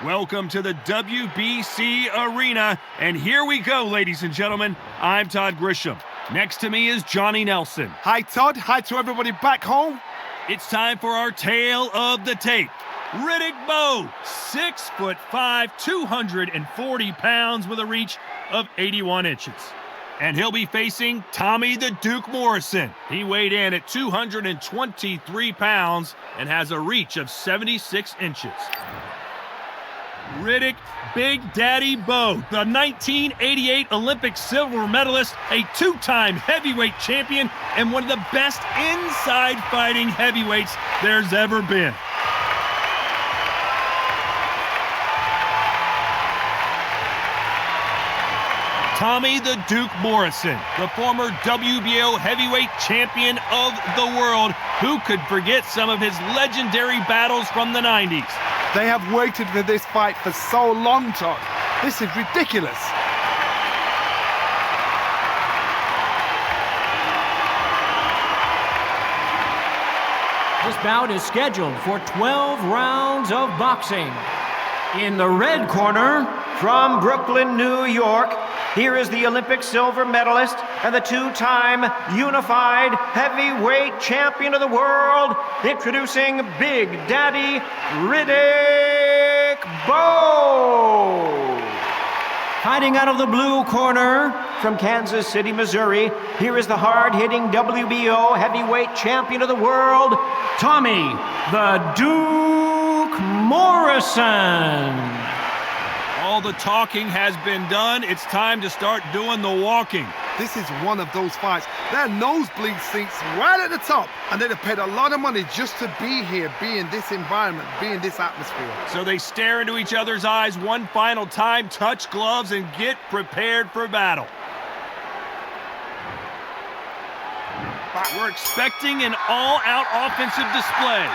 Welcome to the WBC Arena, and here we go, ladies and gentlemen. I'm Todd Grisham. Next to me is Johnny Nelson. Hi, Todd. Hi to everybody back home. It's time for our tale of the tape. Riddick Bowe, 6'5", 240 pounds with a reach of 81 inches. And he'll be facing Tommy the Duke Morrison. He weighed in at 223 pounds and has a reach of 76 inches. Riddick Big Daddy Bowe, the 1988 Olympic silver medalist, a two-time heavyweight champion, and one of the best inside fighting heavyweights there's ever been. Tommy the Duke Morrison, the former WBO heavyweight champion of the world. Who could forget some of his legendary battles from the 90s? They have waited for this fight for so long, Todd. This is ridiculous. This bout is scheduled for 12 rounds of boxing. In the red corner, from Brooklyn, New York, here is the Olympic silver medalist and the two-time unified heavyweight champion of the world, introducing Big Daddy Riddick Bowe. Fighting out of the blue corner, from Kansas City, Missouri, here is the hard-hitting WBO heavyweight champion of the world, Tommy the Duke Morrison. All the talking has been done. It's time to start doing the walking. This is one of those fights. There are nosebleed seats right at the top, and they'd have paid a lot of money just to be here, be in this environment, be in this atmosphere. So they stare into each other's eyes one final time, touch gloves, and get prepared for battle. We're expecting an all-out offensive display.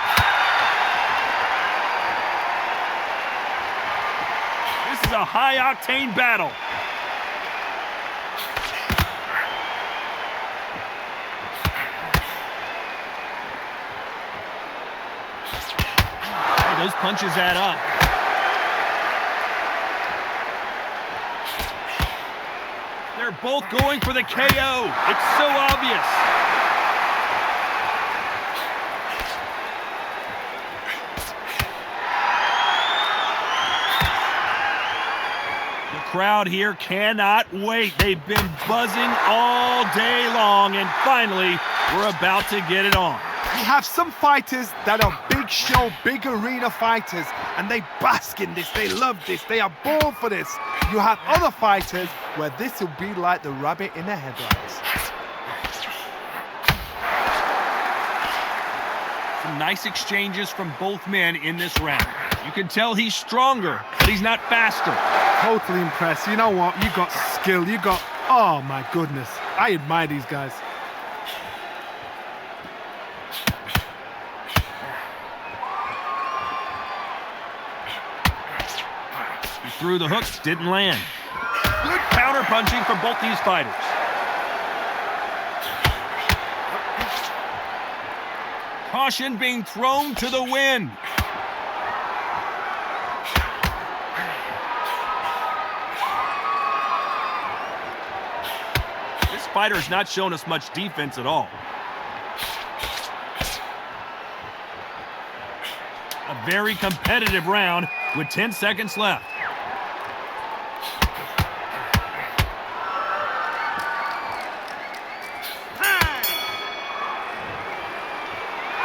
This is a high-octane battle. Oh, those punches add up. They're both going for the KO. It's so obvious. Crowd here cannot wait. They've been buzzing all day long, and finally, we're about to get it on. You have some fighters that are big show, big arena fighters, and they bask in this, they love this, they are born for this. You have other fighters where this will be like the rabbit in the headlights. Some nice exchanges from both men in this round. You can tell he's stronger, but he's not faster. Totally impressed. You know what? You got skill. You got... Oh, my goodness. I admire these guys. He threw the hooks, didn't land. Good counter punching from both these fighters. Caution being thrown to the wind. Fighter's not shown us much defense at all. A very competitive round with 10 seconds left.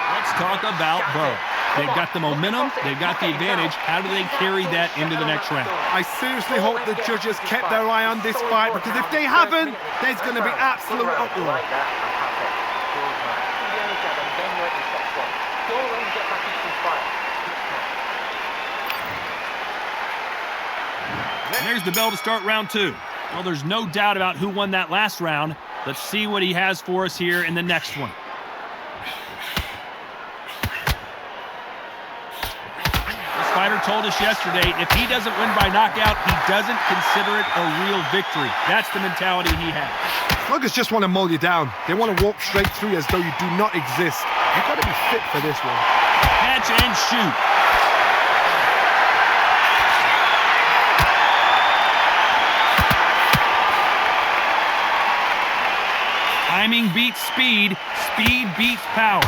Let's talk about Bowe. They've got the momentum, they've got the advantage. How do they carry that into the next round? I seriously hope the judges kept their eye on this fight, because if they haven't, there's going to be absolute uproar. And there's the bell to start round two. Well, there's no doubt about who won that last round. Let's see what he has for us here in the next one. Fighter told us yesterday, if he doesn't win by knockout, he doesn't consider it a real victory. That's the mentality he has. Sluggers just want to mull you down. They want to walk straight through you as though you do not exist. You've got to be fit for this one. Catch and shoot. beats speed, speed beats power.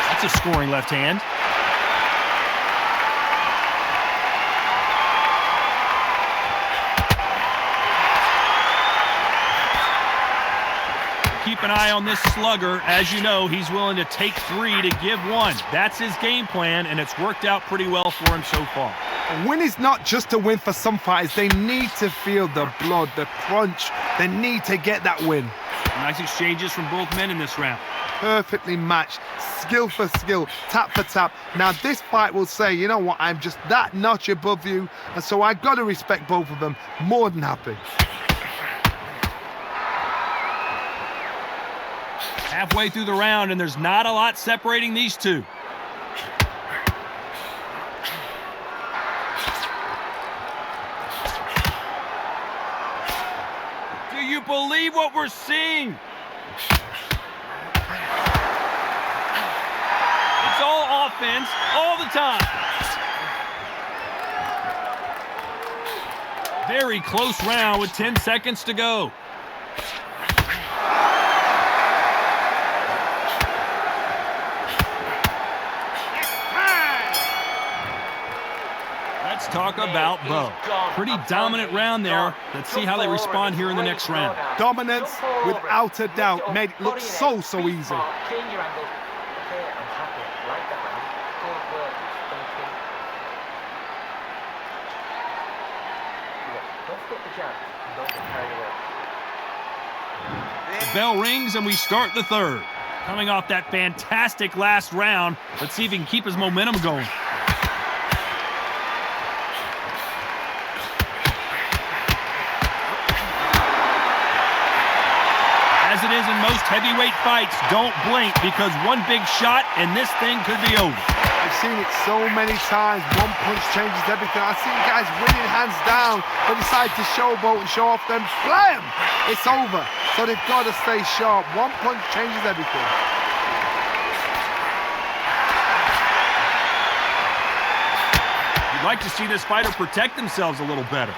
That's a scoring left hand. Keep an eye on this slugger. As you know, he's willing to take 3 to give 1. That's his game plan, and it's worked out pretty well for him so far. A win is not just a win for some fighters. They need to feel the blood, the crunch. They need to get that win. Nice exchanges from both men in this round. Perfectly matched, skill for skill, tap for tap. Now this fight will say, you know what, I'm just that notch above you, and so I got to respect both of them. More than happy. Halfway through the round, and there's not a lot separating these two. Do you believe what we're seeing? It's all offense, all the time. Very close round with 10 seconds to go. Talk about Bowe. Pretty dominant round there. Let's see how they respond here in the next round. Dominance, without a doubt, made it look so easy. The bell rings and we start the third. Coming off that fantastic last round, let's see if he can keep his momentum going. As it is in most heavyweight fights, don't blink because one big shot and this thing could be over. I've seen it so many times. One punch changes everything. I've seen guys winning hands down, but decide to showboat and show off them. Blam! It's over. So they've got to stay sharp. One punch changes everything. You'd like to see this fighter protect themselves a little better.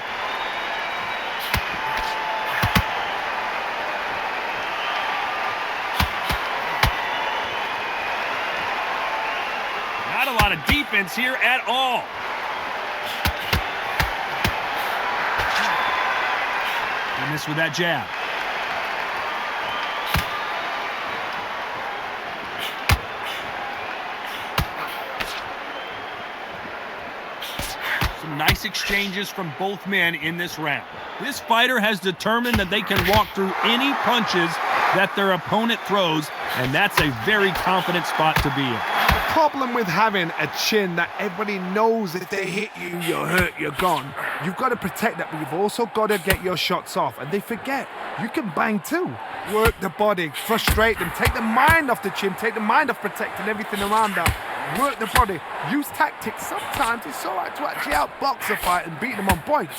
Not a lot of defense here at all. And this with that jab. Some nice exchanges from both men in this round. This fighter has determined that they can walk through any punches that their opponent throws, and that's a very confident spot to be in. The problem with having a chin that everybody knows if they hit you, you're hurt, you're gone. You've got to protect that, but you've also got to get your shots off. And they forget, you can bang too. Work the body, frustrate them, take the mind off the chin, take the mind off protecting everything around that. Work the body, use tactics. Sometimes it's all right to actually outbox a fight and beat them on points.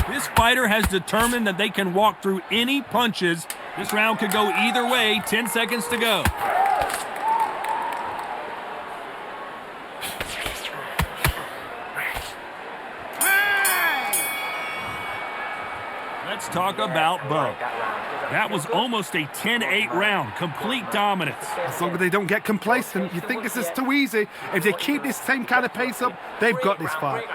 This fighter has determined that they can walk through any punches. This round could go either way. 10 seconds to go. Let's talk about Bowe. That was almost a 10-8 round. Complete dominance. As long as they don't get complacent, you think this is too easy. If they keep this same kind of pace up, they've got this fight.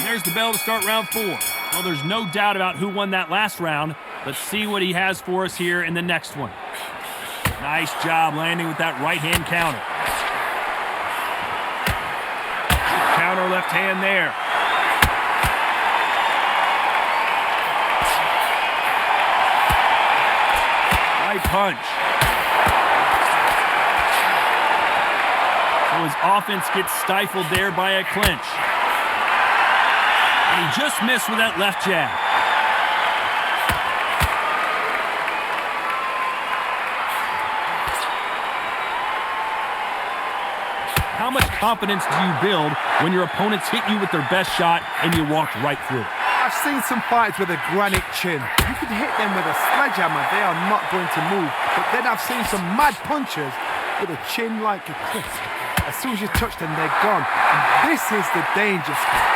There's the bell to start round 4. Well, there's no doubt about who won that last round. Let's see what he has for us here in the next one. Nice job landing with that right hand counter. Counter left hand there. Right punch. So his offense gets stifled there by a clinch. And he just missed with that left jab. How much confidence do you build when your opponents hit you with their best shot and you walk right through? I've seen some fighters with a granite chin. You can hit them with a sledgehammer, they are not going to move. But then I've seen some mad punchers with a chin like a crisp. As soon as you touch them, they're gone. And this is the danger spot.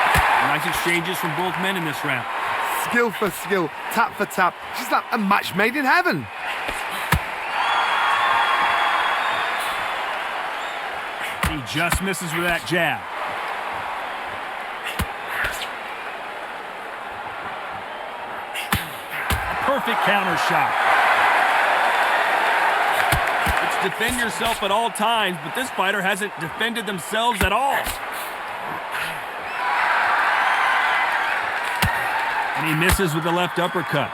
Nice exchanges from both men in this round. Skill for skill, tap for tap. Just like a match made in heaven. He just misses with that jab. Perfect counter shot. It's defend yourself at all times, but this fighter hasn't defended themselves at all. And he misses with the left uppercut.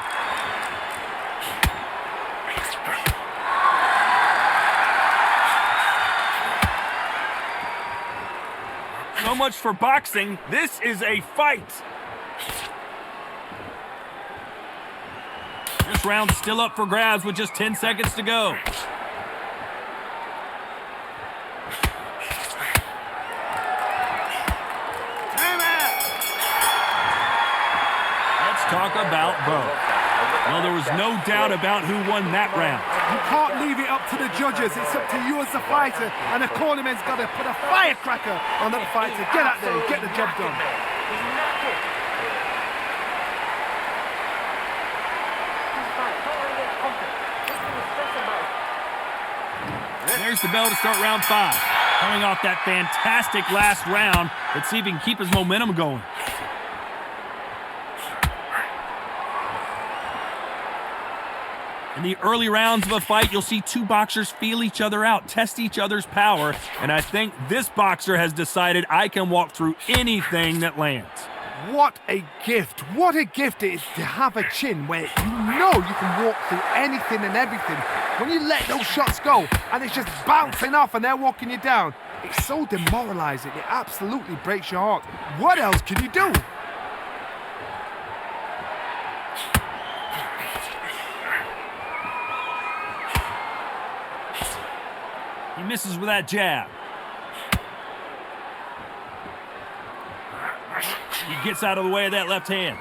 So much for boxing. This is a fight. This round's still up for grabs with just 10 seconds to go. Let's talk about Bowe. Well, there was no doubt about who won that round. You can't leave it up to the judges. It's up to you as the fighter. And the cornerman's got to put a firecracker on that fighter. Get out there and get the job done. There's the bell to start round 5. Coming off that fantastic last round, let's see if he can keep his momentum going. In the early rounds of a fight, you'll see two boxers feel each other out, test each other's power, and I think this boxer has decided I can walk through anything that lands. What a gift. What a gift it is to have a chin where you know you can walk through anything and everything. When you let those shots go and it's just bouncing off and they're walking you down, it's so demoralizing. It absolutely breaks your heart. What else can you do? He misses with that jab. He gets out of the way of that left hand.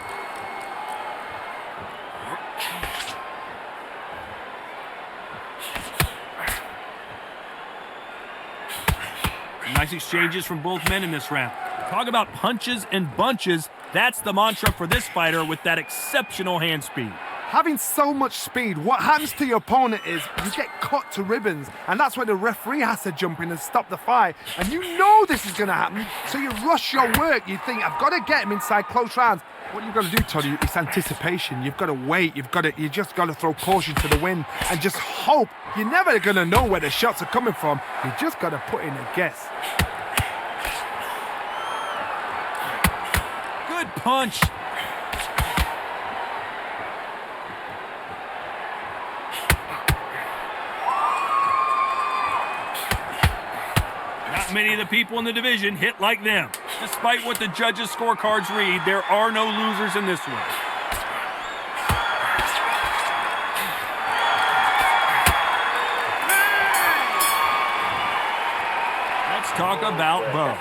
Nice exchanges from both men in this round. Talk about punches and bunches. That's the mantra for this fighter with that exceptional hand speed. Having so much speed, what happens to your opponent is you get cut to ribbons, and that's where the referee has to jump in and stop the fight. And you know this is going to happen, so you rush your work. You think, I've got to get him inside close rounds. What you've got to do, Tony, is anticipation. You've got to wait. You just got to throw caution to the wind and just hope. You're never going to know where the shots are coming from. You just got to put in a guess. Good punch. Not many of the people in the division hit like them. Despite what the judges' scorecards read, there are no losers in this one. Let's talk about Bowe.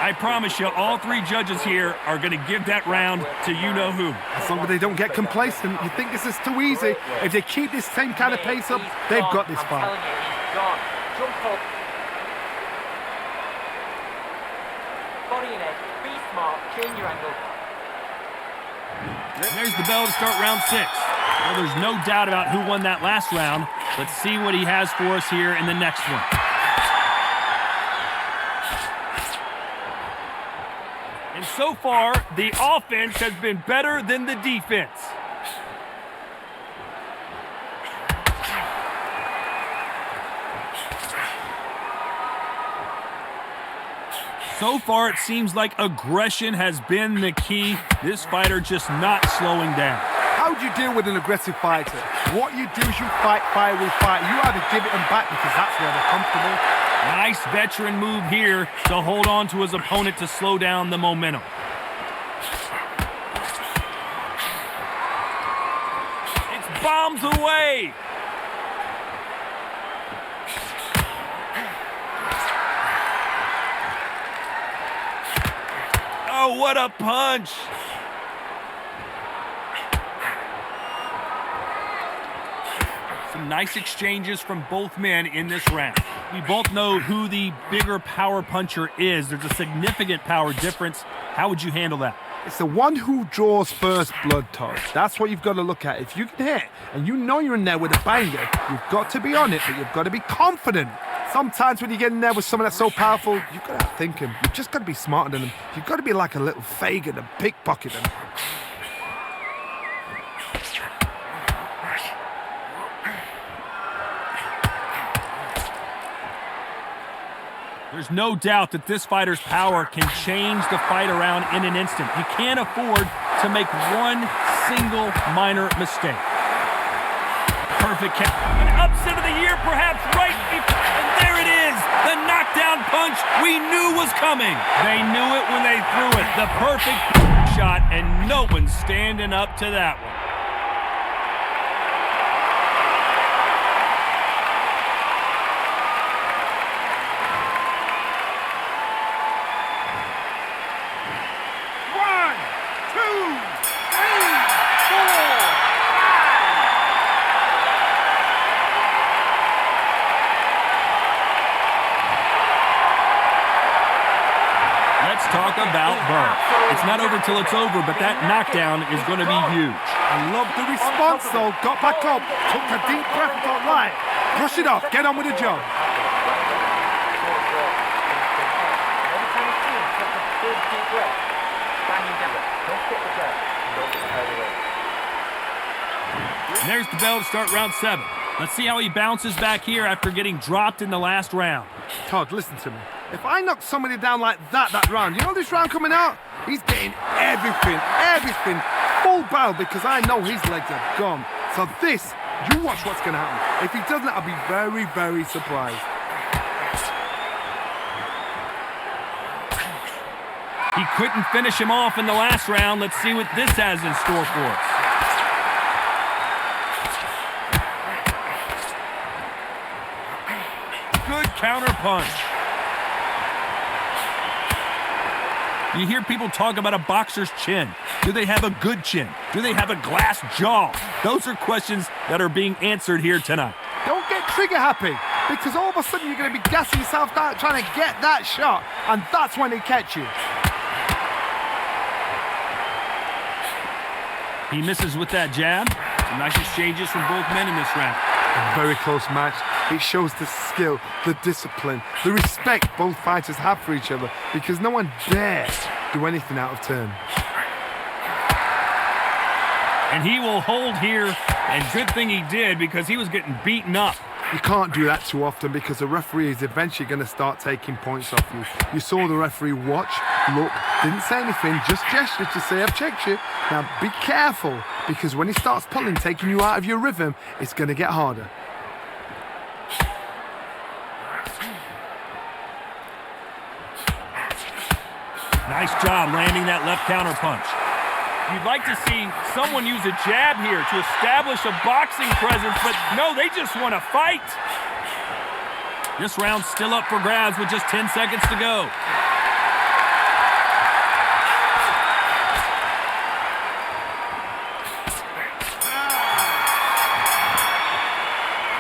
I promise you, all three judges here are going to give that round to you-know-who. As long as they don't get complacent, you think this is too easy. If they keep this same kind of pace up, they've got this fight. Jump up. Body in it. Be smart. Change your angle. There's the bell to start round 6. Well, there's no doubt about who won that last round. Let's see what he has for us here in the next one. And so far, the offense has been better than the defense. So far, it seems like aggression has been the key. This fighter just not slowing down. How do you deal with an aggressive fighter? What you do is you fight fire with fire. You either give it them back because that's where they're comfortable. Nice veteran move here to hold on to his opponent to slow down the momentum. It's bombs away. Oh, what a punch. Some nice exchanges from both men in this round. We both know who the bigger power puncher is. There's a significant power difference. How would you handle that? It's the one who draws first blood, Todd. That's what you've got to look at. If you can hit and you know you're in there with a banger, you've got to be on it, but you've got to be confident. Sometimes when you get in there with someone that's so powerful, you've got to outthink him. You've just got to be smarter than him. You've got to be like a little Fagin and pickpocket him. There's no doubt that this fighter's power can change the fight around in an instant. You can't afford to make one single minor mistake. Perfect count. An upset of the year, perhaps, right? And there it is, the knockdown punch we knew was coming. They knew it when they threw it. The perfect shot, and no one's standing up to that one. Talk about Bowe. It's not over till it's over, but that knockdown is going to be huge. I love the response, though. Got back up, took a deep breath, thought, right, brush it off, get on with the job. And there's the bell to start round 7. Let's see how he bounces back here after getting dropped in the last round. Todd, listen to me. If I knock somebody down like that round, you know this round coming out? He's getting everything, full barrel, because I know his legs are gone. So this, you watch what's going to happen. If he doesn't, I'll be very, very surprised. He couldn't finish him off in the last round. Let's see what this has in store for us. Good counter punch. You hear people talk about a boxer's chin. Do they have a good chin? Do they have a glass jaw? Those are questions that are being answered here tonight. Don't get trigger happy, because all of a sudden you're going to be gassing yourself out trying to get that shot, and that's when they catch you. He misses with that jab. Some nice exchanges from both men in this round. A very close match. It shows the skill, the discipline, the respect both fighters have for each other, because no one dares do anything out of turn. And he will hold here, and good thing he did, because he was getting beaten up. You can't do that too often, because the referee is eventually going to start taking points off you. You saw the referee watch, look, didn't say anything, just gestured to say, I've checked you. Now be careful, because when he starts pulling, taking you out of your rhythm, it's going to get harder. Nice job landing that left counter punch. You'd like to see someone use a jab here to establish a boxing presence, but no, they just want to fight. This round's still up for grabs with just 10 seconds to go.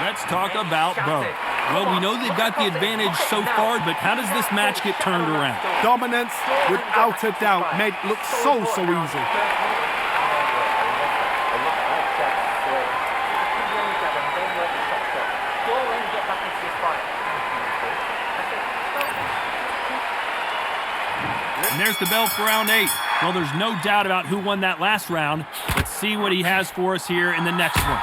Let's talk about Bowe. Well, we know they've got the advantage so far, but how does this match get turned around? Dominance, without a doubt, made it look so easy. And there's the bell for round 8. Well, there's no doubt about who won that last round. Let's see what he has for us here in the next one.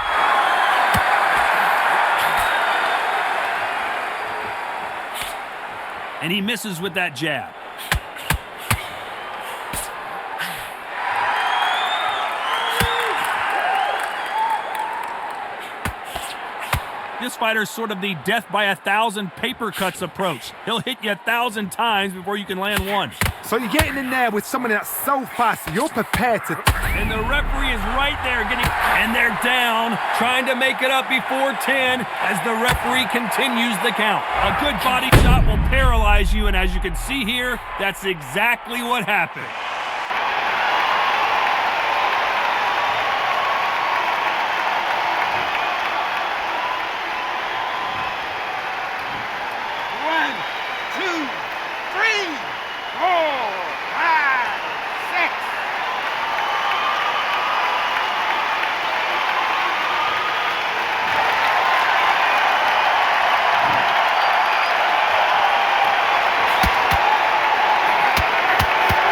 And he misses with that jab. This fighter is sort of the death by 1,000 paper cuts approach. He'll hit you 1,000 times before you can land one. So you're getting in there with someone that's so fast, you're prepared to... And the referee is right there and they're down, trying to make it up before 10 as the referee continues the count. A good body shot will paralyze you, and as you can see here, that's exactly what happened. 4, 5, 6.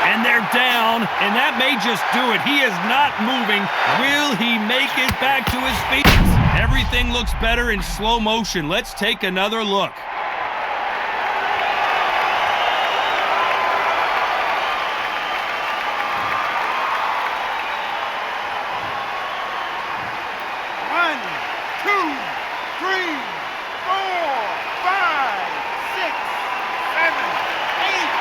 And they're down, and that may just do it. He is not moving. Will he make it back to his feet? Everything looks better in slow motion. Let's take another look. One, 2, 3, 4, 5, 6, 7, 8.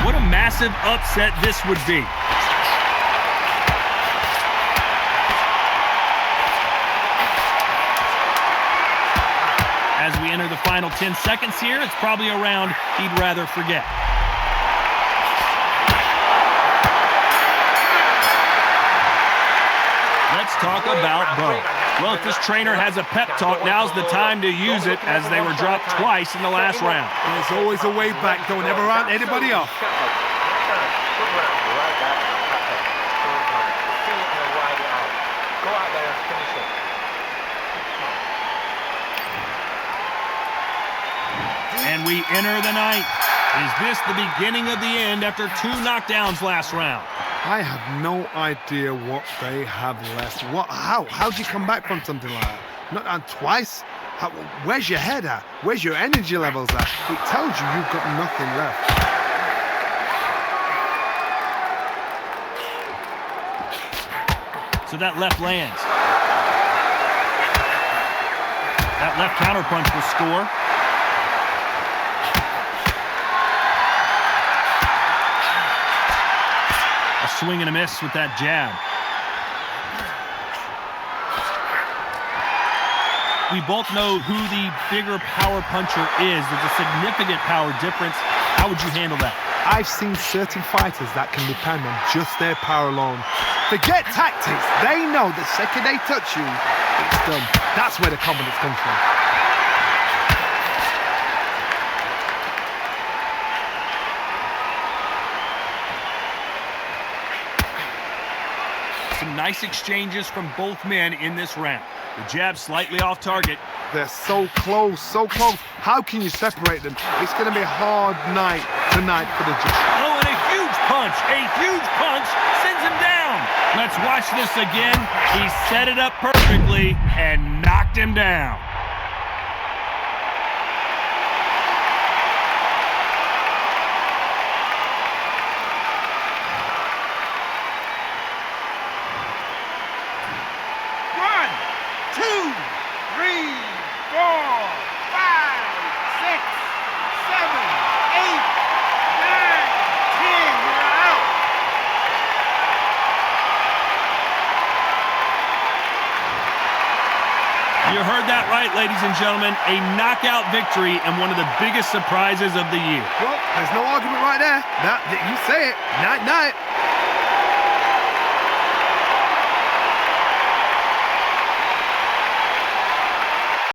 What a massive upset this would be. As we enter the final 10 seconds here, it's probably a round he'd rather forget. Let's talk about Bowe. Well, if this trainer has a pep talk, now's the time to use it, as they were dropped twice in the last round. There's always a way back. Don't ever round anybody off. And we enter the ninth. Is this the beginning of the end after 2 knockdowns last round? I have no idea what they have left. How do you come back from something like that? Not down twice? Where's your head at? Where's your energy levels at? It tells you you've got nothing left. So that left lands. That left counterpunch will score. A swing and a miss with that jab. We both know who the bigger power puncher is. There's a significant power difference. How would you handle that? I've seen certain fighters that can depend on just their power alone. Forget tactics. They know the second they touch you, it's done. That's where the confidence comes from. Some nice exchanges from both men in this round. The jab slightly off target. They're so close, so close. How can you separate them? It's going to be a hard night tonight for the judge. Oh, and a huge punch sends him down. Let's watch this again. He set it up perfectly and knocked him down. You heard that right, ladies and gentlemen. A knockout victory and one of the biggest surprises of the year. Well, there's no argument right there. You say it. Night, night.